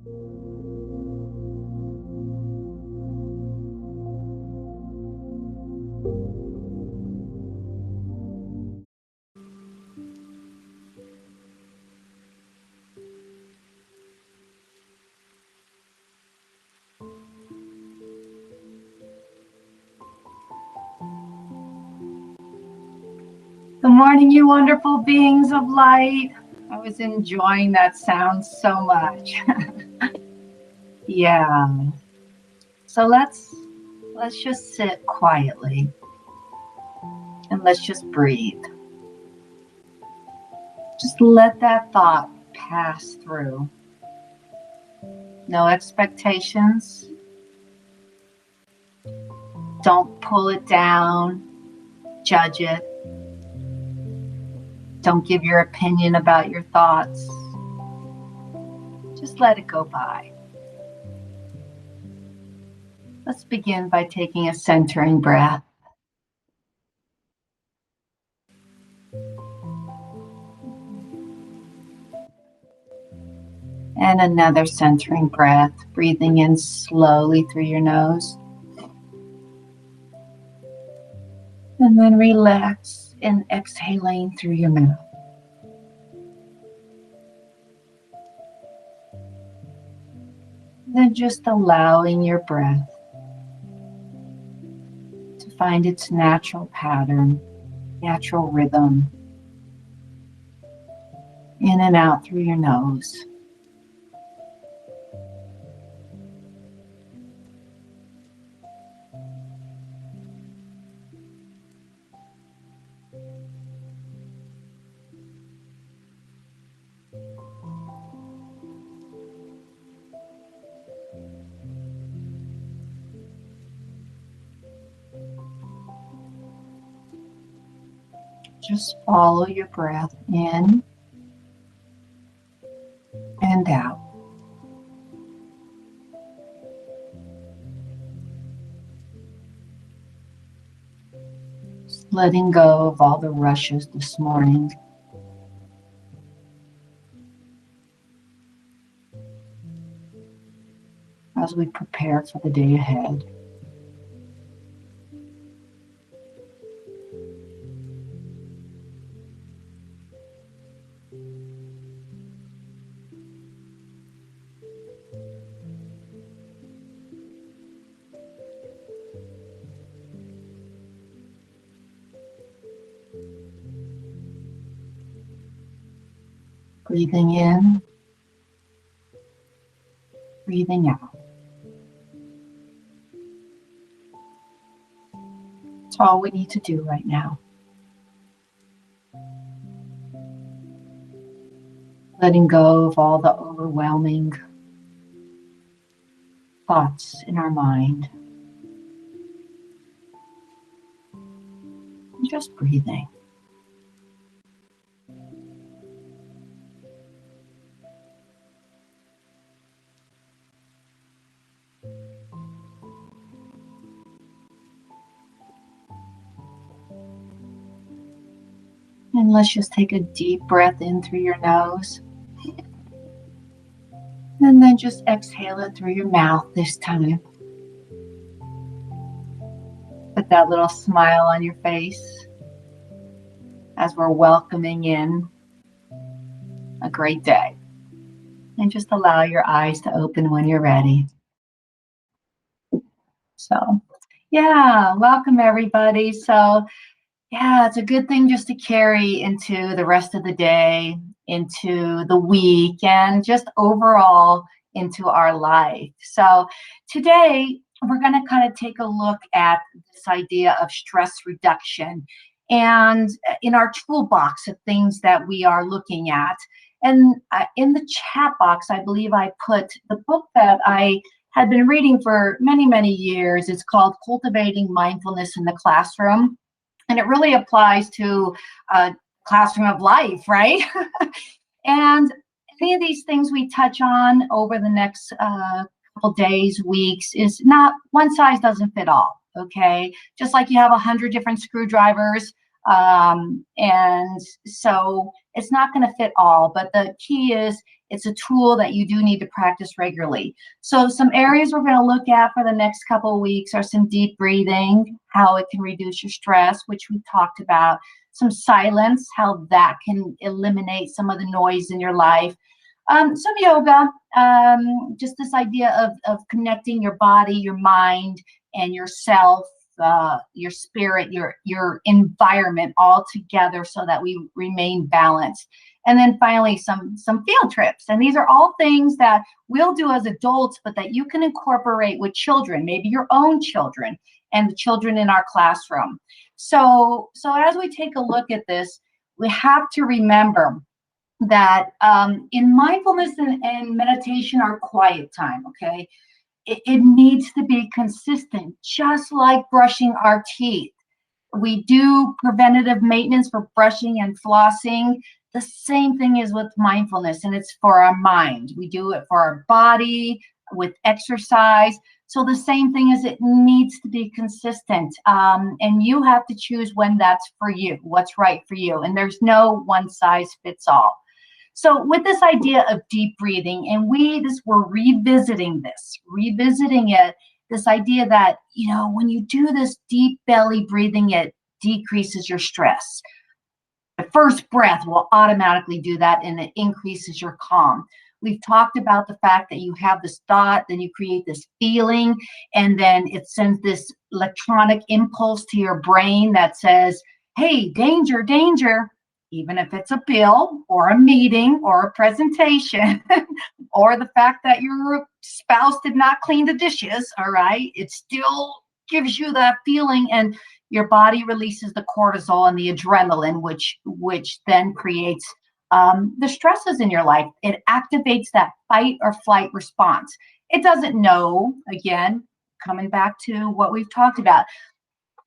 Good morning, you wonderful beings of light. I was enjoying that sound so much. Yeah. So let's just sit quietly and let's just breathe. Just let that thought pass through. No expectations. Don't pull it down, judge it. Don't give your opinion about your thoughts. Just let it go by. Let's begin by taking a centering breath. And another centering breath, breathing in slowly through your nose. And then relax and exhaling through your mouth. Then just allowing your breath to find its natural pattern, natural rhythm. In and out through your nose. Just follow your breath in and out. Just letting go of all the rushes this morning. As we prepare for the day ahead. Breathing in, breathing out. That's all we need to do right now. Letting go of all the overwhelming thoughts in our mind. And just breathing. And let's just take a deep breath in through your nose. And then just exhale it through your mouth this time. Put that little smile on your face as we're welcoming in a great day. And just allow your eyes to open when you're ready. So, yeah, welcome everybody. So, yeah, it's a good thing just to carry into the rest of the day, into the week, and just overall into our life. So today, we're going to kind of take a look at this idea of stress reduction and in our toolbox of things that we are looking at. And in the chat box, I believe I put the book that I had been reading for many, many years. It's called Cultivating Mindfulness in the Classroom. And it really applies to a classroom of life, right? And any of these things we touch on over the next couple days, weeks, is not one size doesn't fit all, okay? Just like you have 100 different screwdrivers, and so it's not going to fit all. But the key is It's a tool that you do need to practice regularly. So some areas we're going to look at for the next couple of weeks are some deep breathing, how it can reduce your stress, which we talked about, some silence, how that can eliminate some of the noise in your life, some yoga, just this idea of connecting your body, your mind, and yourself, your spirit, your environment all together so that we remain balanced. And then finally, some field trips. And these are all things that we'll do as adults, but that you can incorporate with children, maybe your own children and the children in our classroom. So as we take a look at this, we have to remember that in mindfulness and meditation are quiet time, okay? It needs to be consistent, just like brushing our teeth. We do preventative maintenance for brushing and flossing. The same thing is with mindfulness, and it's for our mind. We do it for our body, with exercise. So the same thing is, it needs to be consistent. And you have to choose when that's for you, what's right for you. And there's no one size fits all. So with this idea of deep breathing, and we're revisiting it, this idea that, when you do this deep belly breathing, it decreases your stress. The first breath will automatically do that, and it increases your calm. We've talked about the fact that you have this thought, then you create this feeling, and then it sends this electronic impulse to your brain that says, hey, danger, danger. Even if it's a bill or a meeting or a presentation or the fact that your spouse did not clean the dishes, all right, it still gives you that feeling, and your body releases the cortisol and the adrenaline, which then creates the stresses in your life. It activates that fight or flight response. It doesn't know, again, coming back to what we've talked about,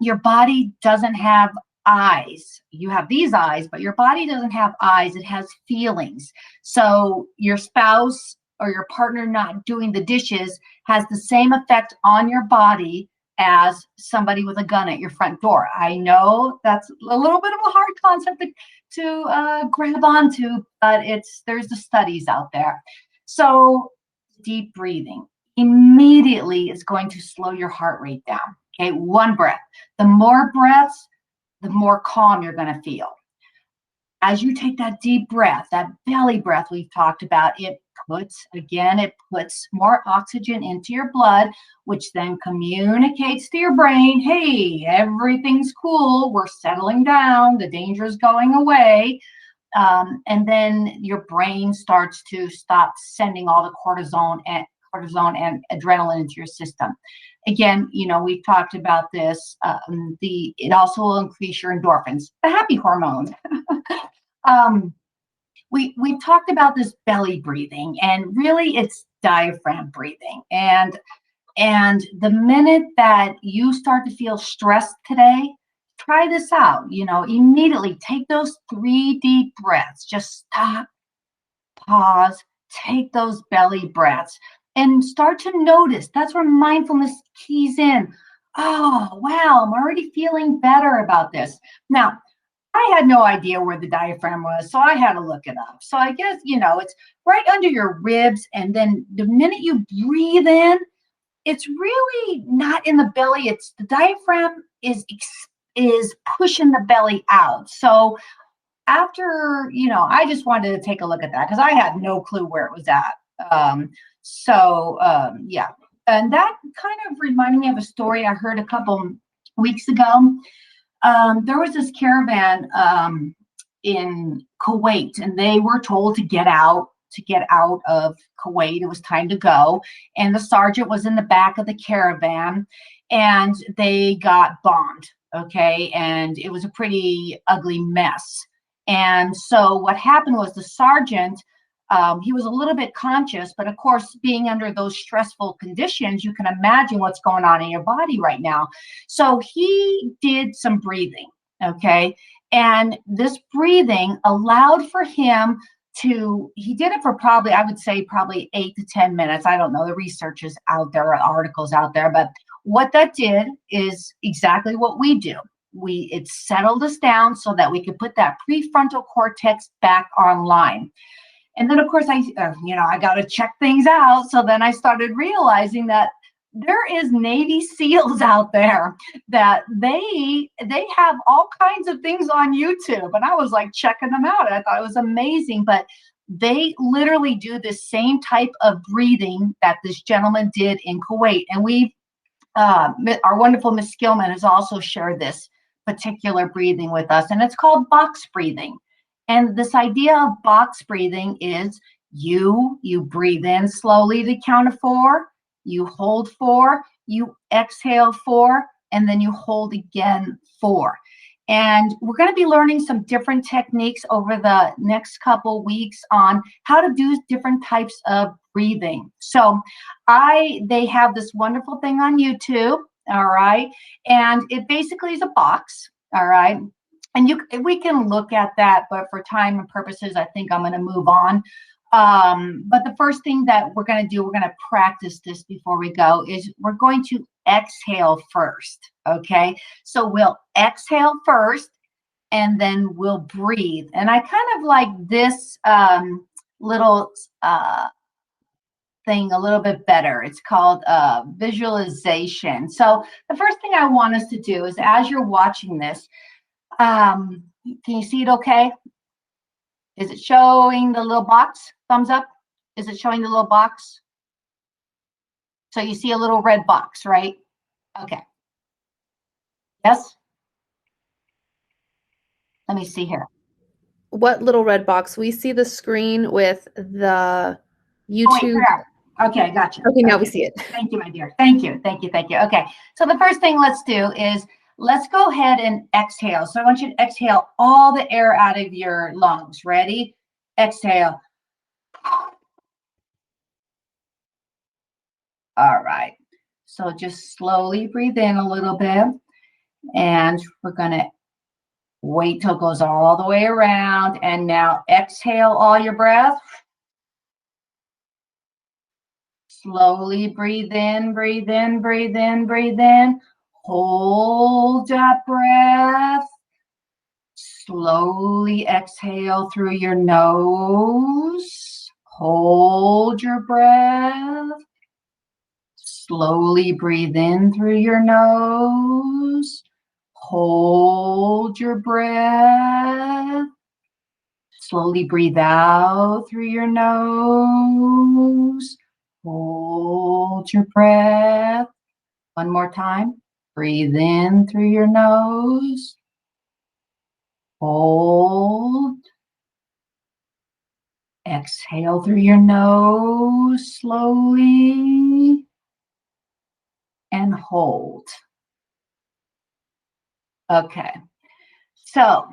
your body doesn't have eyes. You have these eyes, but your body doesn't have eyes. It has feelings. So your spouse or your partner not doing the dishes has the same effect on your body as somebody with a gun at your front door. I know that's a little bit of a hard concept to grab onto, but there's the studies out there. So deep breathing immediately is going to slow your heart rate down. Okay, one breath. The more breaths, the more calm you're going to feel. As you take that deep breath, that belly breath we've talked about, it puts more oxygen into your blood, which then communicates to your brain, hey, everything's cool, we're settling down, the danger is going away. And then your brain starts to stop sending all the cortisone and adrenaline into your system. Again, we've talked about this. It also will increase your endorphins, the happy hormones. We've talked about this belly breathing, and really it's diaphragm breathing. And the minute that you start to feel stressed today, try this out. Immediately take those 3 deep breaths. Just stop, pause, take those belly breaths, and start to notice. That's where mindfulness keys in. Oh, wow, I'm already feeling better about this. Now, I had no idea where the diaphragm was, so I had to look it up. So I guess, it's right under your ribs, and then the minute you breathe in, it's really not in the belly. It's the diaphragm is pushing the belly out. So after, I just wanted to take a look at that because I had no clue where it was at. Yeah. And that kind of reminded me of a story I heard a couple weeks ago. There was this caravan in Kuwait, and they were told to get out of Kuwait. It was time to go. And the sergeant was in the back of the caravan, and they got bombed. Okay. And it was a pretty ugly mess. And so what happened was the sergeant, he was a little bit conscious, but of course, being under those stressful conditions, you can imagine what's going on in your body right now. So he did some breathing, okay? And this breathing allowed for him he did it for probably 8 to 10 minutes. I don't know, the research is out there, articles out there, but what that did is exactly what we do. It settled us down so that we could put that prefrontal cortex back online. And then, of course, I got to check things out. So then I started realizing that there is Navy SEALs out there that they have all kinds of things on YouTube, and I was like checking them out. I thought it was amazing, but they literally do the same type of breathing that this gentleman did in Kuwait, and our wonderful Miss Skillman has also shared this particular breathing with us, and it's called box breathing. And this idea of box breathing is you breathe in slowly to count of 4, you hold 4, you exhale 4, and then you hold again 4. And we're going to be learning some different techniques over the next couple weeks on how to do different types of breathing. So they have this wonderful thing on YouTube, all right? And it basically is a box, all right? And we can look at that, but for time and purposes, I think I'm going to move on. But the first thing that we're going to do, we're going to practice this before we go, is we're going to exhale first, okay? So we'll exhale first, and then we'll breathe. And I kind of like this little thing a little bit better. It's called visualization. So the first thing I want us to do is, as you're watching this, can you see it okay? Is it showing the little box? Thumbs up. Is it showing the little box? So you see a little red box, right? Okay. Yes? Let me see here. What little red box? We see the screen with the YouTube. Oh, wait, okay, gotcha. Okay, now we see it. Thank you, my dear. Thank you. Okay, so the first thing let's do is let's go ahead and exhale. So I want you to exhale all the air out of your lungs. Ready? Exhale. All right. So just slowly breathe in a little bit, and we're going to wait till it goes all the way around. And now exhale all your breath. Slowly breathe in, breathe in, breathe in, breathe in. Hold that breath. Slowly exhale through your nose. Hold your breath. Slowly breathe in through your nose. Hold your breath. Slowly breathe out through your nose. Hold your breath. One more time. Breathe in through your nose. Hold. Exhale through your nose slowly. And hold. Okay. So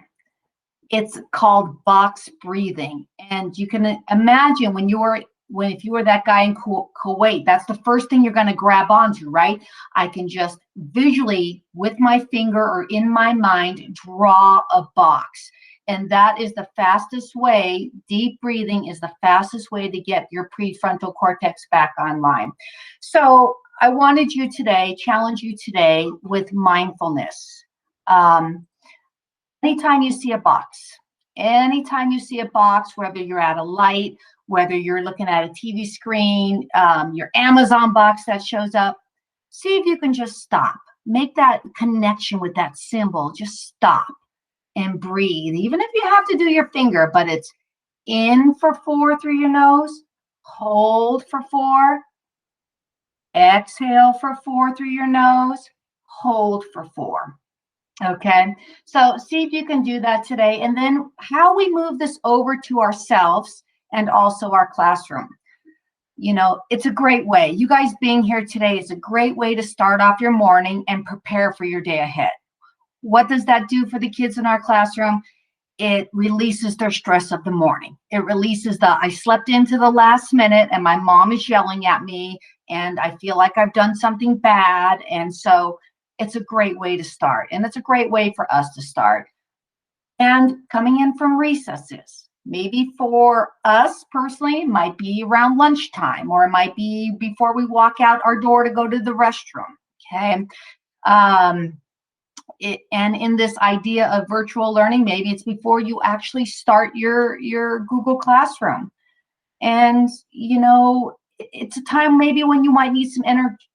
it's called box breathing. And you can imagine if you were that guy in Kuwait, that's the first thing you're going to grab onto, right? I can just visually, with my finger or in my mind, draw a box. And that is the fastest way. Deep breathing is the fastest way to get your prefrontal cortex back online. So I wanted you today, challenge you today with mindfulness. Anytime you see a box, whether you're at a light, whether you're looking at a TV screen, your Amazon box that shows up, see if you can just stop. Make that connection with that symbol. Just stop and breathe. Even if you have to do your finger, but it's in for 4 through your nose, hold for 4, exhale for 4 through your nose, hold for 4. Okay, so see if you can do that today. And then how we move this over to ourselves and also our classroom. You know, it's a great way. You guys being here today is a great way to start off your morning and prepare for your day ahead. What does that do for the kids in our classroom? It releases their stress of the morning. It releases I slept into the last minute and my mom is yelling at me and I feel like I've done something bad. And so it's a great way to start. And it's a great way for us to start. And coming in from recesses, maybe for us personally, it might be around lunchtime, or it might be before we walk out our door to go to the restroom. Okay. And in this idea of virtual learning, maybe it's before you actually start your Google Classroom. And, it's a time maybe when you might need some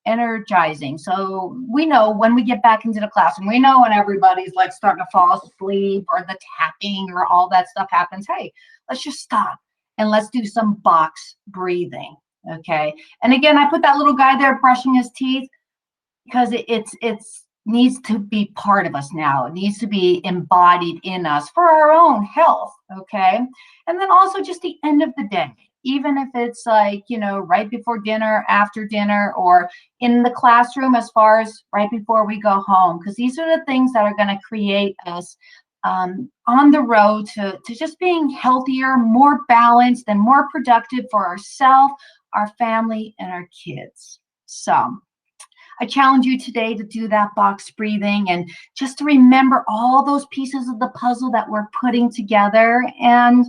energizing. So we know when we get back into the classroom, we know when everybody's like starting to fall asleep or the tapping or all that stuff happens. Hey, let's just stop and let's do some box breathing. Okay. And again, I put that little guy there brushing his teeth because it's needs to be part of us now. It needs to be embodied in us for our own health. Okay. And then also just the end of the day, even if it's like, right before dinner, after dinner, or in the classroom, as far as right before we go home, because these are the things that are going to create us on the road to just being healthier, more balanced, and more productive for ourselves, our family, and our kids. So I challenge you today to do that box breathing and just to remember all those pieces of the puzzle that we're putting together. And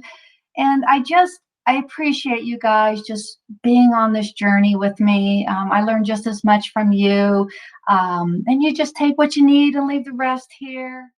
I appreciate you guys just being on this journey with me. I learned just as much from you. And you just take what you need and leave the rest here.